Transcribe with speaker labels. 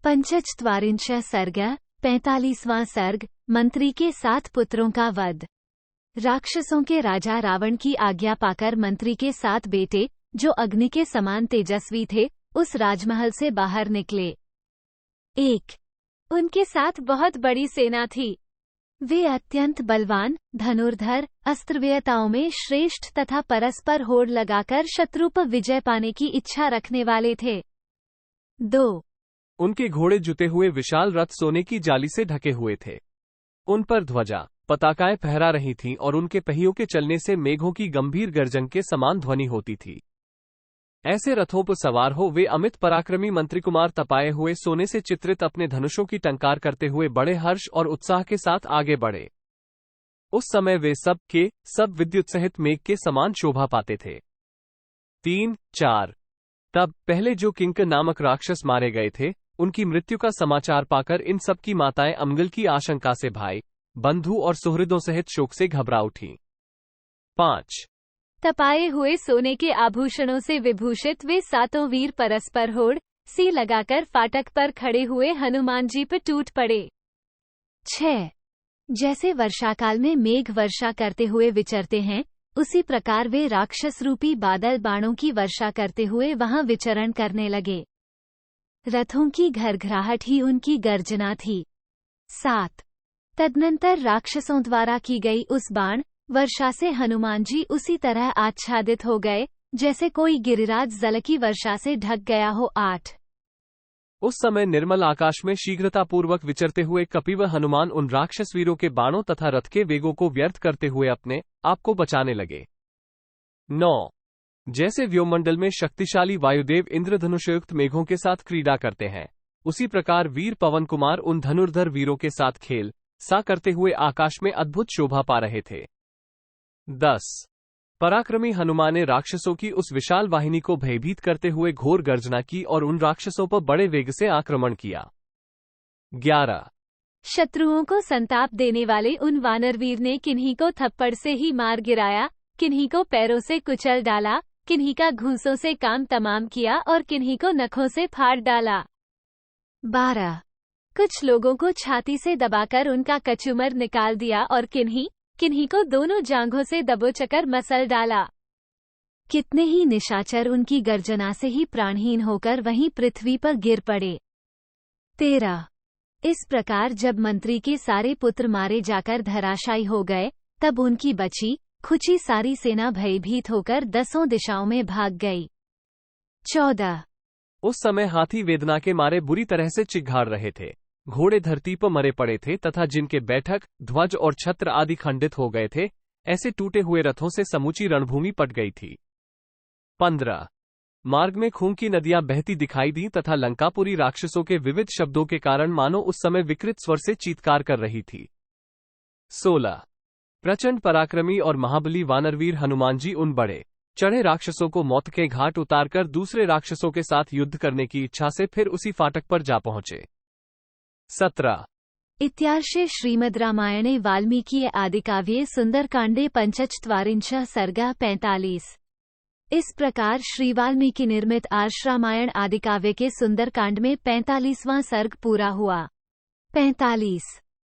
Speaker 1: पंचचत्वारिंशः सर्ग 45वां सर्ग। मंत्री के 7 पुत्रों का वध। राक्षसों के राजा रावण की आज्ञा पाकर मंत्री के 7 बेटे, जो अग्नि के समान तेजस्वी थे, उस राजमहल से बाहर निकले। उनके साथ बहुत बड़ी सेना थी। वे अत्यंत बलवान, धनुर्धर, अस्त्रव्यताओं में श्रेष्ठ तथा परस्पर होड़ लगाकर शत्रु पर विजय पाने की इच्छा रखने वाले थे। 2
Speaker 2: उनके घोड़े जुते हुए विशाल रथ सोने की जाली से ढके हुए थे। उन पर ध्वजा, पताकाएं फहरा रही थीं और उनके पहियों के चलने से मेघों की गंभीर गर्जन के समान ध्वनि होती थी। ऐसे रथों पर सवार हो वे अमित पराक्रमी मंत्री कुमार तपाए हुए सोने से चित्रित अपने धनुषों की टंकार करते हुए बड़े हर्ष और उत्साह के साथ आगे बढ़े। उस समय वे सब विद्युत सहित मेघ के समान शोभा पाते थे। 3-4 तब पहले जो किंक नामक राक्षस मारे गए थे, उनकी मृत्यु का समाचार पाकर इन सब की माताएं अमंगल की आशंका से भाई, बंधु और सुहृदों सहित शोक से घबरा उठी। 5
Speaker 1: तपाए हुए सोने के आभूषणों से विभूषित वे 7 वीर परस्पर होड़ सी लगाकर फाटक पर खड़े हुए हनुमान जी पर टूट पड़े। 6 जैसे वर्षाकाल में मेघ वर्षा करते हुए विचरते हैं, उसी प्रकार वे राक्षस रूपी बादल बाणों की वर्षा करते हुए वहां विचरण करने लगे। रथों की घरघराहट ही उनकी गर्जना थी। 7 तदनंतर राक्षसों द्वारा की गई उस बाण वर्षा से हनुमान जी उसी तरह आच्छादित हो गए, जैसे कोई गिरिराज जल की वर्षा से ढक गया हो। 8
Speaker 2: उस समय निर्मल आकाश में शीघ्रतापूर्वक विचरते हुए कपिव हनुमान उन राक्षस वीरों के बाणों तथा रथ के वेगों को व्यर्थ करते हुए अपने आप को बचाने लगे। 9 जैसे व्योमंडल में शक्तिशाली वायुदेव इंद्रधनुषयुक्त मेघों के साथ क्रीड़ा करते हैं, उसी प्रकार वीर पवन कुमार उन धनुर्धर वीरों के साथ खेल सा करते हुए आकाश में अद्भुत शोभा पा रहे थे। 10 पराक्रमी हनुमान ने राक्षसों की उस विशाल वाहिनी को भयभीत करते हुए घोर गर्जना की और उन राक्षसों पर बड़े वेग से आक्रमण किया। 11
Speaker 1: शत्रुओं को संताप देने वाले उन वानरवीर ने किन्हीं को थप्पड़ से ही मार गिराया, किन्हीं को पैरों से कुचल डाला, किन्हीं का घूंसों से काम तमाम किया और किन्हीं को नखों से फाड़ डाला। 12 कुछ लोगों को छाती से दबाकर उनका कचूमर निकाल दिया और किन्हीं को दोनों जांघों से दबोचकर मसल डाला। कितने ही निशाचर उनकी गर्जना से ही प्राणहीन होकर वहीं पृथ्वी पर गिर पड़े। 13 इस प्रकार जब मंत्री के सारे पुत्र मारे जाकर धराशायी हो गए, तब उनकी बची खुची सारी सेना भयभीत होकर 10 दिशाओं में भाग गई। 14
Speaker 2: उस समय हाथी वेदना के मारे बुरी तरह से चिघाड़ रहे थे, घोड़े धरती पर मरे पड़े थे तथा जिनके बैठक, ध्वज और छत्र आदि खंडित हो गए थे, ऐसे टूटे हुए रथों से समूची रणभूमि पट गई थी। 15 मार्ग में खून की नदियां बहती दिखाई दी तथा लंकापुरी राक्षसों के विविध शब्दों के कारण मानो उस समय विकृत स्वर से चीत्कार कर रही थी। 16 प्रचंड पराक्रमी और महाबली वानरवीर हनुमान जी उन बड़े चढ़े राक्षसों को मौत के घाट उतारकर दूसरे राक्षसों के साथ युद्ध करने की इच्छा से फिर उसी फाटक पर जा पहुंचे। 17
Speaker 1: इत्यार्षे श्रीमद् रामायणे वाल्मीकि आदिकाव्ये सुंदरकांडे पंचचत्वारिंशः सर्गः 45। इस प्रकार श्री वाल्मीकि निर्मित आर्ष रामायण आदिकाव्य के सुंदरकांड में 45वां सर्ग पूरा हुआ। 45